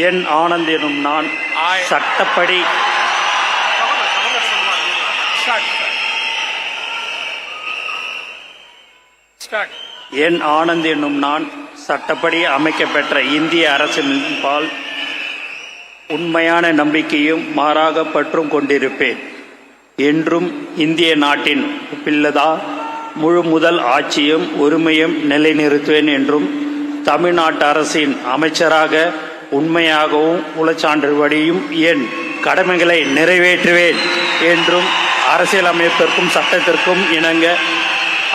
என் ஆனந்த் எனும் நான் சட்டப்படி என் ஆனந்த் என்னும் நான் சட்டப்படி அமைக்கப்பெற்ற இந்திய அரசின்பால் உண்மையான நம்பிக்கையும் மாறாக பற்றும் கொண்டிருப்பேன் என்றும் இந்திய நாட்டின் ஒப்பில்லதா முழு முதல் ஆட்சியும் உரிமையும் நிலைநிறுத்துவேன் என்றும் தமிழ்நாட்டு அரசின் அமைச்சராக உண்மையாகவும் உளச்சான்றுபடியும் என் கடமைகளை நிறைவேற்றுவேன் என்றும் அரசியலமைப்பிற்கும் சட்டத்திற்கும் இணங்க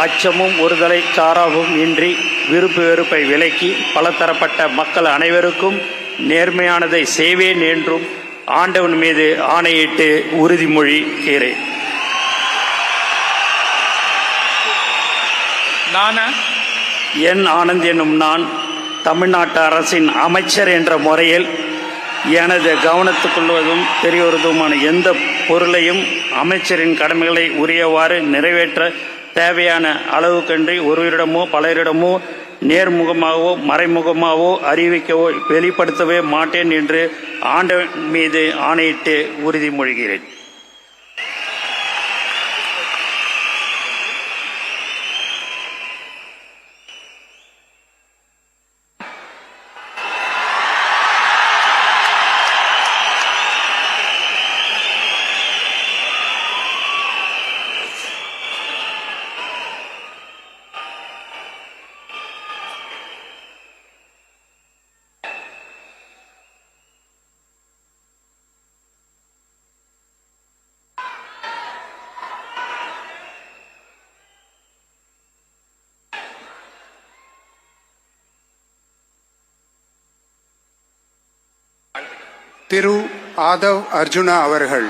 அச்சமும் ஒருதலை சாராவும் இன்றி விருப்பு வெறுப்பை விலக்கி பலதரப்பட்ட மக்கள் அனைவருக்கும் நேர்மையானதை செய்வேன் என்றும் ஆண்டவன் மீது ஆணையிட்டு உறுதிமொழிகிறேன். என் ஆனந்த் என்னும் நான் தமிழ்நாட்டு அரசின் அமைச்சர் என்ற முறையில் எனது கவனத்துக்கொள்வதும் தெரியவதுமான எந்த பொருளையும் அமைச்சரின் கடமைகளை உரியவாறு நிறைவேற்ற தேவையான அளவுக்கன்றி ஒருவரிடமோ பலரிடமோ நேர்முகமாகவோ மறைமுகமாகவோ அறிவிக்கவோ வெளிப்படுத்தவே மாட்டேன் என்று ஆண்டவன் மீது ஆணையிட்டு உறுதிமொழிகிறேன். திரு ஆதவ் அர்ஜுனா அவர்கள்.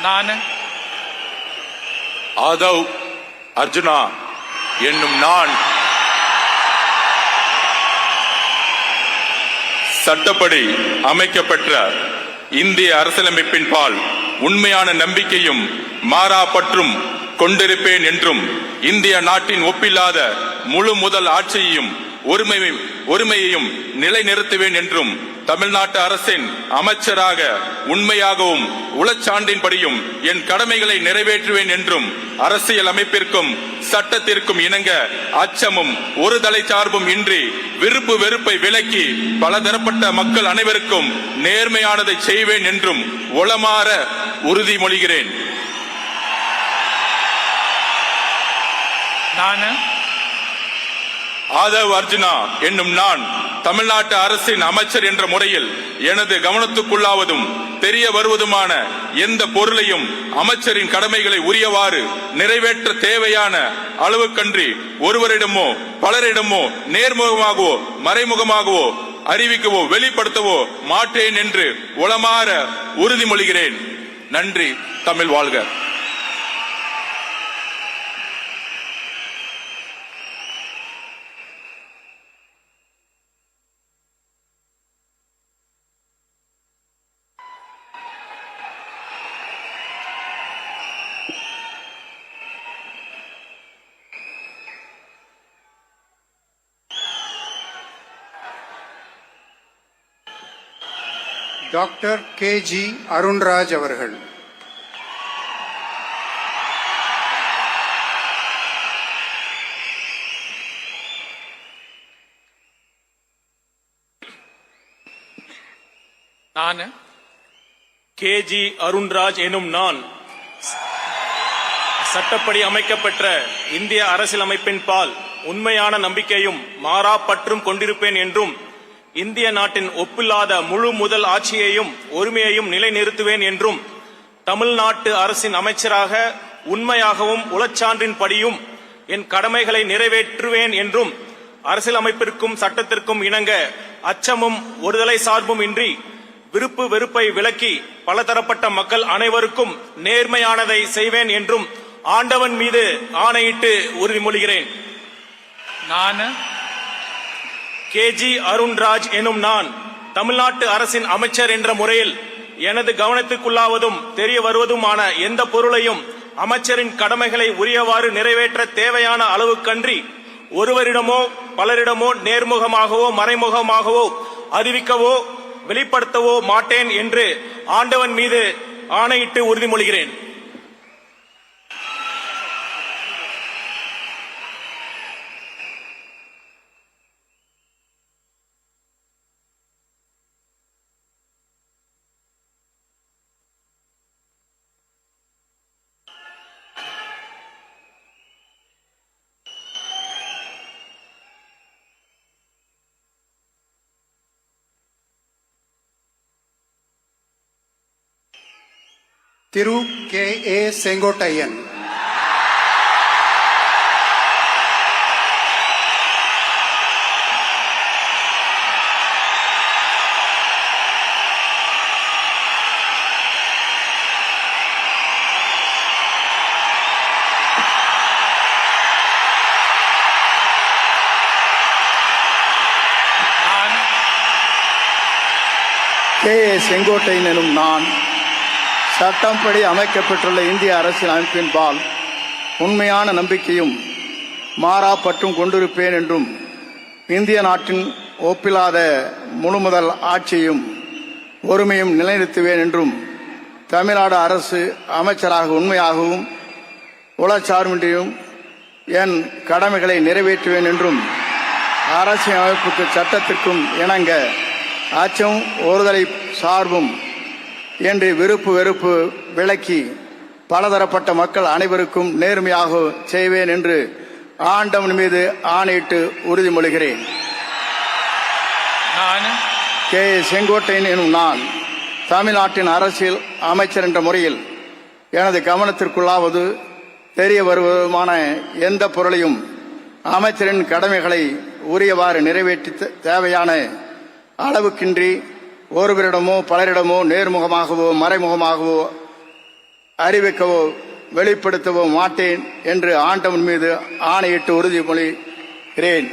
நான் ஆதவ் அர்ஜுனா என்னும் நான் சட்டப்படி அமைக்கப்பெற்ற இந்திய அரசியலமைப்பின் பால் உண்மையான நம்பிக்கையும் மாறா பற்றும் கொண்டிருப்பேன் என்றும் இந்திய நாட்டின் ஒப்பில்லாத முழு முதல் ஆட்சியையும் ஒருமையையும் நிலைநிறுத்துவேன் என்றும் தமிழ்நாட்டு அரசின் அமைச்சராக உண்மையாகவும் உளச்சான்றின்படியும் என் கடமைகளை நிறைவேற்றுவேன் என்றும் அரசியல் அமைப்பிற்கும் சட்டத்திற்கும் இணங்க அச்சமும் ஒரு தலை சார்பும் இன்றி விருப்பு வெறுப்பை விலக்கி பலதரப்பட்ட மக்கள் அனைவருக்கும் நேர்மையானதை செய்வேன் என்றும் உளமாற உறுதிமொழிகிறேன். ஆதவ் அர்ஜுனா என்னும் நான் தமிழ்நாட்டு அரசின் அமைச்சர் என்ற முறையில் எனது கவனத்துக்குள்ளாவதும் தெரிய வருவதுமான எந்த பொருளையும் அமைச்சரின் கடமைகளை உரியவாறு நிறைவேற்ற தேவையான அளவுக்கன்றி ஒருவரிடமோ பலரிடமோ நேர்முகமாகவோ மறைமுகமாகவோ அறிவிக்கவோ வெளிப்படுத்தவோ மாட்டேன் என்று உளமாற உறுதிமொழிகிறேன். நன்றி. தமிழ் வாழ்க. டாக்டர் KG அருண்ராஜ் அவர்கள். நான் KG அருண்ராஜ் எனும் நான் சட்டப்படி அமைக்கப்பெற்ற இந்திய அரசியலமைப்பின் பால் உண்மையான நம்பிக்கையும் மாறா பற்றும் கொண்டிருப்பேன் என்றும் இந்திய நாட்டின் ஒப்பில்லாத முழு முதல் ஆட்சியையும் உரிமையையும் நிலைநிறுத்துவேன் என்றும் தமிழ்நாட்டு அரசின் அமைச்சராக உண்மையாகவும் உளச்சான்றின்படியும் என் கடமைகளை நிறைவேற்றுவேன் என்றும் அரசியலமைப்பிற்கும் சட்டத்திற்கும் இணங்க அச்சமும் ஒருதலை சார்பும் இன்றி விருப்பு வெறுப்பை விலக்கி பலதரப்பட்ட மக்கள் அனைவருக்கும் நேர்மையானதை செய்வேன் என்றும் ஆண்டவன் மீது ஆணையிட்டு உறுதிமொழிகிறேன். நான் KG அருண்ராஜ் எனும் நான் தமிழ்நாட்டு அரசின் அமைச்சர் என்ற முறையில் எனது கவனத்துக்குள்ளாவதும் தெரிய வருவதுமான எந்த பொருளையும் அமைச்சரின் கடமைகளை உரியவாறு நிறைவேற்ற தேவையான அளவுக்கன்றி ஒருவரிடமோ பலரிடமோ நேர்முகமாகவோ மறைமுகமாகவோ அறிவிக்கவோ வெளிப்படுத்தவோ மாட்டேன் என்று ஆண்டவன் மீது ஆணையிட்டு உறுதிமொழிகிறேன். திரு K A Sengottaiyan. K A Sengottaiyan எனும் நான் சட்டப்படி அமைக்கப்பட்டுள்ள இந்திய அரசியல் அமைப்பின்பால் உண்மையான நம்பிக்கையும் மாறா பற்றும் கொண்டிருப்பேன் என்றும் இந்திய நாட்டின் ஒப்பில்லாத முழுமுதல் ஆட்சியையும் ஒருமையும் நிலைநிறுத்துவேன் என்றும் தமிழ்நாடு அரசு அமைச்சராக உண்மையாகவும் உளச்சார்பின்றியும் என் கடமைகளை நிறைவேற்றுவேன் என்றும் அரசியல் அமைப்புக்கு சட்டத்திற்கும் இணங்க அச்சம் ஒருதலை சார்பும் என்று விருப்பு வெறுப்பு விளக்கி பலதரப்பட்ட மக்கள் அனைவருக்கும் நேர்மையாக செய்வேன் என்று ஆண்டவன் மீது ஆணையிட்டு உறுதிமொழிகிறேன். கே செங்கோட்டையன் எனும் நான் தமிழ்நாட்டின் அரசியல் அமைச்சர் என்ற முறையில் எனது கவனத்திற்குள்ளாவது தெரிய வருவதுமான எந்த பொருளையும் அமைச்சரின் கடமைகளை உரியவாறு நிறைவேற்றி தேவையான அளவுக்கின்றி ஒருவரிடமோ பலரிடமோ நேர்முகமாகவோ மறைமுகமாகவோ அறிவிக்கவோ வெளிப்படுத்தவோ மாட்டேன் என்று ஆண்டவன் மீது ஆணையிட்டு உறுதிமொழிகிறேன்.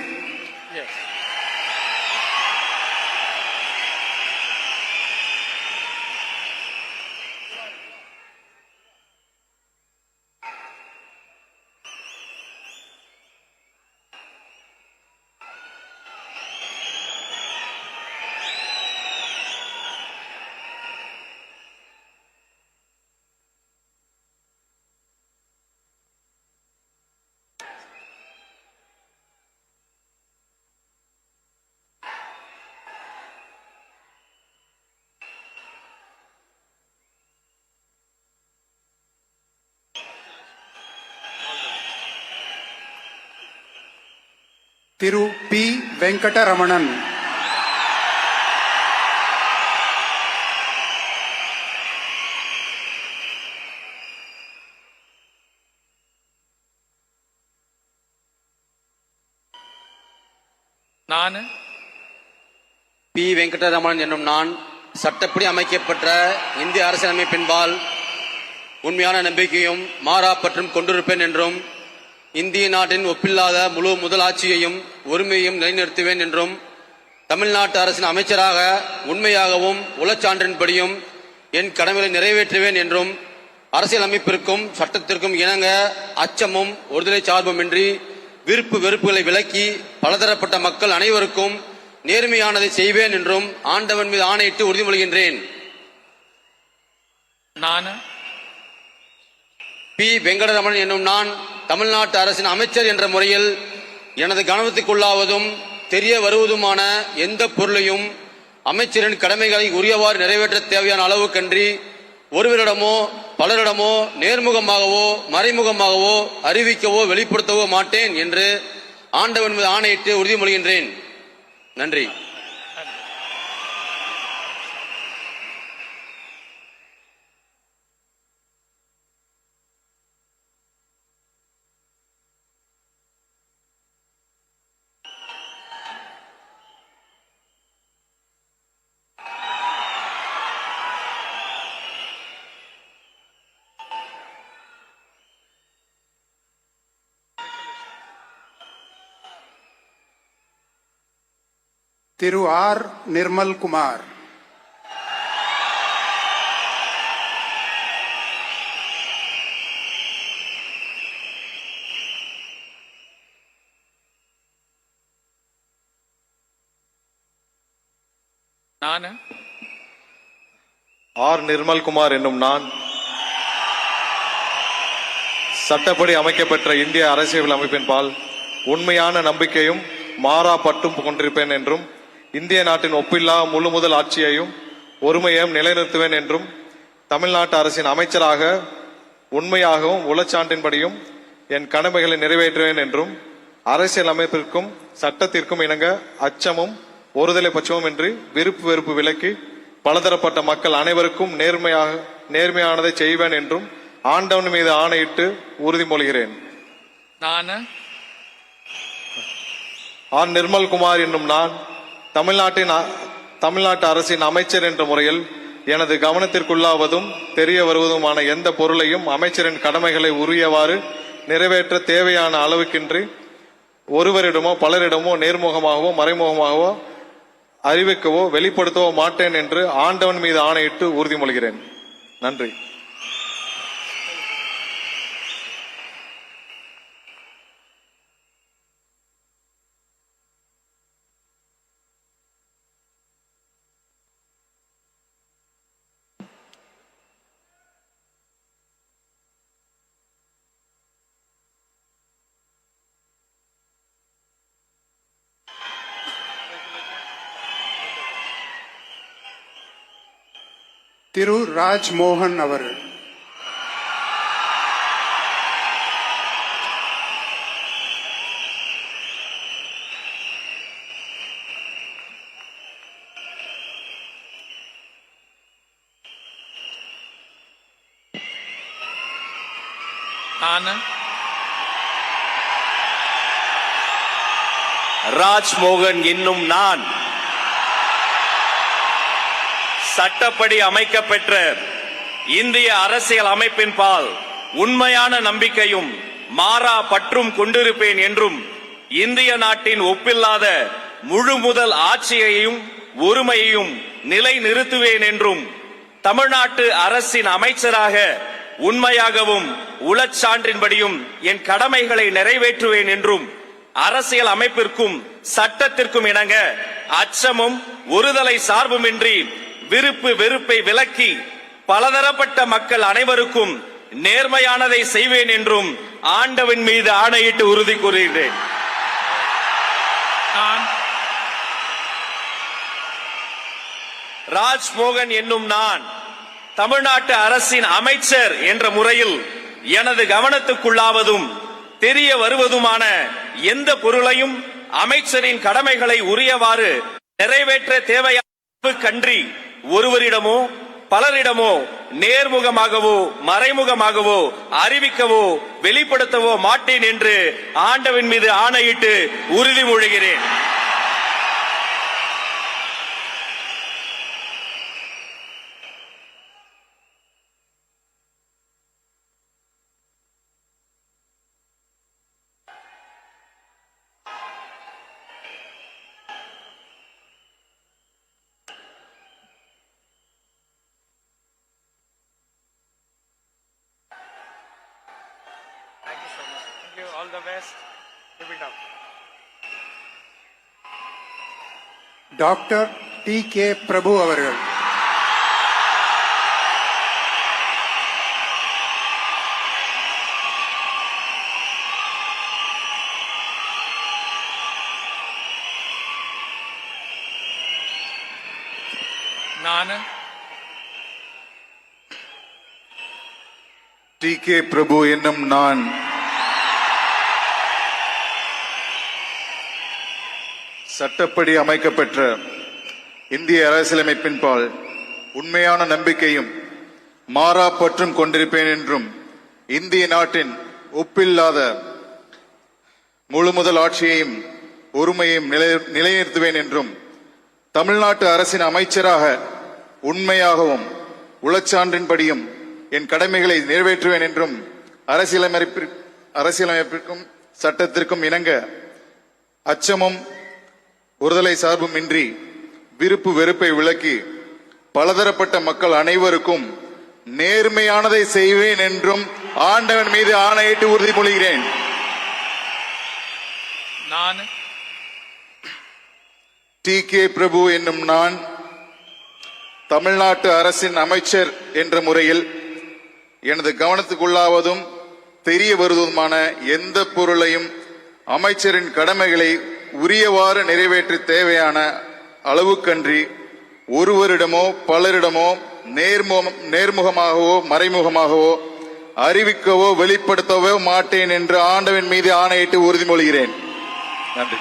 திரு பி வெங்கடரமணன். பி வெங்கடரமணன் என்னும் நான் சட்டப்படி அமைக்கப்பட்ட இந்திய அரசியலமைப்பின்பால் உண்மையான நம்பிக்கையும் மாறா பற்றும் கொண்டிருப்பேன் என்றும் இந்திய நாட்டின் ஒப்பில்லாத முழு முதலாட்சியையும் ஒருமையையும் நிலைநிறுத்துவேன் என்றும் தமிழ்நாட்டு அரசின் அமைச்சராக உண்மையாகவும் உளச்சான்றின்படியும் என் கடமைகளை நிறைவேற்றுவேன் என்றும் அரசியலமைப்பிற்கும் சட்டத்திற்கும் இணங்க அச்சமும் ஒருதலை சார்புமின்றி விருப்பு வெறுப்புகளை விலக்கி பலதரப்பட்ட மக்கள் அனைவருக்கும் நேர்மையானதை செய்வேன் என்றும் ஆண்டவன் மீது ஆணையிட்டு உறுதிமொழிகின்றேன். பி வெங்கடரமணன் என்னும் நான் தமிழ்நாட்டு அரசின் அமைச்சர் என்ற முறையில் எனது கவனத்துக்குள்ளாவதும் தெரிய வருவதுமான எந்த பொருளையும் அமைச்சரின் கடமைகளை உரியவாறு நிறைவேற்ற தேவையான அளவுக்கன்றி ஒருவரிடமோ பலரிடமோ நேர்முகமாகவோ மறைமுகமாகவோ அறிவிக்கவோ வெளிப்படுத்தவோ மாட்டேன் என்று ஆண்டவன் மீது ஆணையிட்டு உறுதிமொழிகின்றேன். நன்றி. திரு ஆர் நிர்மல்குமார், நான் ஆர் நிர்மல்குமார் என்னும் நான் சட்டப்படி அமைக்கப்பெற்ற இந்திய அரசியல் அமைப்பின் பால் உண்மையான நம்பிக்கையும் மாறா பற்றும் கொண்டிருப்பேன் என்றும் இந்திய நாட்டின் ஒப்பில்லா முழு முதல் ஆட்சியையும் ஒருமையையும் நிலைநிறுத்துவேன் என்றும் தமிழ்நாட்டு அரசின் அமைச்சராக உண்மையாகவும் உளச்சான்றின்படியும் என் கடமைகளை நிறைவேற்றுவேன் என்றும் அரசியல் அமைப்பிற்கும் சட்டத்திற்கும் இணங்க அச்சமும் ஒருதலை பட்சமும் இன்றி விருப்பு வெறுப்பு விலக்கி பலதரப்பட்ட மக்கள் அனைவருக்கும் நேர்மையானதை செய்வேன் என்றும் ஆண்டவன் மீது ஆணையிட்டு உறுதிமொழிகிறேன். நான் ஆர் நிர்மல்குமார் என்னும் நான் தமிழ்நாட்டு அரசின் அமைச்சர் என்ற முறையில் எனது கவனத்திற்குள்ளாவதும் தெரிய வருவதுமான எந்த பொருளையும் அமைச்சரின் கடமைகளை உரியவாறு நிறைவேற்ற தேவையான அளவுக்கின்றி ஒருவரிடமோ பலரிடமோ நேர்முகமாகவோ மறைமுகமாகவோ அறிவிக்கவோ வெளிப்படுத்தவோ மாட்டேன் என்று ஆண்டவன் மீது ஆணையிட்டு உறுதிமொழிகிறேன். நன்றி. திரு ராஜ்மோகன் அவர்கள், நான் ராஜ்மோகன் என்னும் நான் சட்டப்படி அமைக்கப்பெற்ற இந்திய அரசியல் அமைப்பின் பால் உண்மையான நம்பிக்கையும் மாறா பற்றும் கொண்டிருப்பேன் என்றும் இந்திய நாட்டின் ஒப்பில்லாத முழு முதல் ஆட்சியையும் ஒருமையையும் நிலைநிறுத்துவேன் என்றும் தமிழ்நாட்டு அரசின் அமைச்சராக உண்மையாகவும் உளச்சான்றின்படியும் என் கடமைகளை நிறைவேற்றுவேன் என்றும் அரசியல் அமைப்பிற்கும் சட்டத்திற்கும் இணங்க அச்சமும் ஒருதலை சார்புமின்றி விருப்பு வெறுப்பை விலக்கி பலதரப்பட்ட மக்கள் அனைவருக்கும் நேர்மையானதை செய்வேன் என்றும் ஆண்டவன் மீது ஆணையிட்டு உறுதி கூறுகிறேன். ராஜ்மோகன் என்னும் நான் தமிழ்நாட்டு அரசின் அமைச்சர் என்ற முறையில் எனது கவனத்துக்குள்ளாவதும் தெரிய வருவதுமான எந்த பொருளையும் அமைச்சரின் கடமைகளை உரியவாறு நிறைவேற்ற தேவையான கன்றி ஒருவரிடமோ பலரிடமோ நேர்முகமாகவோ மறைமுகமாகவோ அறிவிக்கவோ வெளிப்படுத்தவோ மாட்டேன் என்று ஆண்டவன் மீது ஆணையிட்டு உறுதிமொழிகிறேன். All the best. Keep it up. Doctor D K Prabhu அவர்கள், நான் டி கே பிரபு என்னும் நான் சட்டப்படி அமைக்கப்பெற்ற இந்திய அரசியலமைப்பின் பால் உண்மையான நம்பிக்கையும் மாறா பற்றும் கொண்டிருப்பேன் என்றும் இந்திய நாட்டின் ஒப்பில்லாத முழு முதல் ஆட்சியையும் ஒருமையையும் நிலைநிறுத்துவேன் என்றும் தமிழ்நாட்டு அரசின் அமைச்சராக உண்மையாகவும் உளச்சான்றின்படியும் என் கடமைகளை நிறைவேற்றுவேன் என்றும் அரசியலமைப்பிற்கும் சட்டத்திற்கும் இணங்க அச்சமும் ஒருதலை சார்புமின்றி விருப்பு வெறுப்பை விலக்கி பலதரப்பட்ட மக்கள் அனைவருக்கும் நேர்மையானதை செய்வேன் என்றும் ஆண்டவன் மீது ஆணையிட்டு உறுதிமொழிகிறேன். நான் டி.கே. பிரபு என்னும் நான் தமிழ்நாட்டு அரசின் அமைச்சர் என்ற முறையில் எனது கவனத்துக்குள்ளாவதும் தெரிய வருவதுமான எந்த பொருளையும் அமைச்சரின் கடமைகளை உரியவாறு நிறைவேற்ற தேவையான அளவுக்கன்றி ஒருவரிடமோ பலரிடமோ நேர்முகமாகவோ மறைமுகமாகவோ அறிவிக்கவோ வெளிப்படுத்தவோ மாட்டேன் என்று ஆண்டவன் மீது ஆணையிட்டு உறுதிமொழிகிறேன். நன்றி.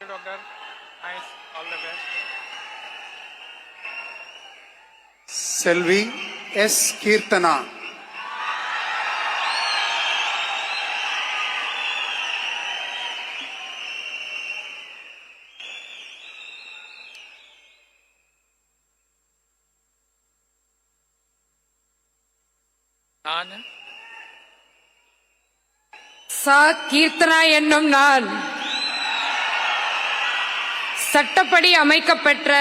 Doctor nice all the best. Selvi S. Keerthana. நான் சா. கீர்த்தனா என்னும் நான் சட்டப்படி அமைக்கப்பெற்ற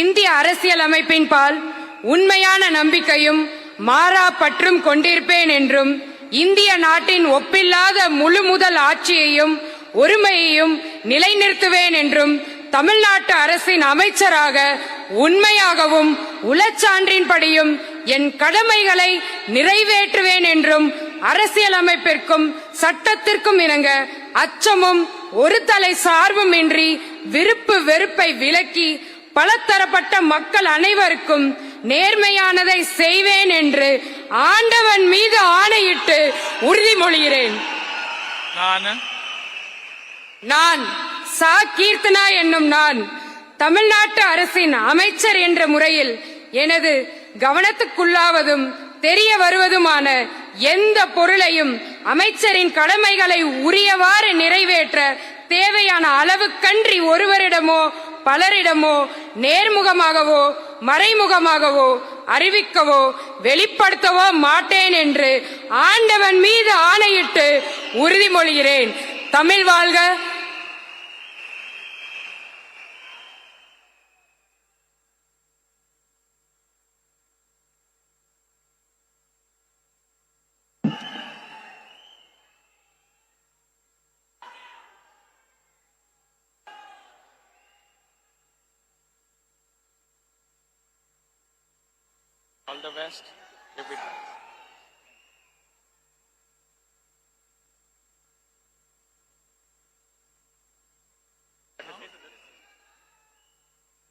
இந்திய அரசியல் அமைப்பின் பால் உண்மையான நம்பிக்கையும் மாறா பற்றும் கொண்டிருப்பேன் என்றும் இந்திய நாட்டின் ஒப்பில்லாத முழு முதல் ஆட்சியையும் ஒருமையையும் நிலைநிறுத்துவேன் என்றும் தமிழ்நாட்டு அரசின் அமைச்சராக உண்மையாகவும் உளச்சான்றின்படியும் என் கடமைகளை நிறைவேற்றுவேன் என்றும் அரசியலமைப்பிற்கும் சட்டத்திற்கும் இணங்க அச்சமும் ஒரு தலை சார்பும் இன்றி விருப்பு வெறுப்பை விலக்கி பலதரப்பட்ட மக்கள் அனைவருக்கும் நேர்மையானதை செய்வேன் என்று ஆண்டவன் மீது ஆணையிட்டு உறுதிமொழிகிறேன். நான் சா. கீர்த்தனா என்னும் நான் தமிழ்நாட்டு அரசின் அமைச்சர் என்ற முறையில் எனது கவனத்துக்குள்ளாவதும் தெரிய வருவதுமான எந்த பொருளையும் அமைச்சரின் கடமைகளை உரியவாறு நிறைவேற்ற தேவையான அளவுக்கன்றி ஒருவரிடமோ பலரிடமோ நேர்முகமாகவோ மறைமுகமாகவோ அறிவிக்கவோ வெளிப்படுத்தவோ மாட்டேன் என்று ஆண்டவன் மீது ஆணையிட்டு உறுதிமொழிகிறேன். தமிழ் வாழ்க. all the best. Keep it.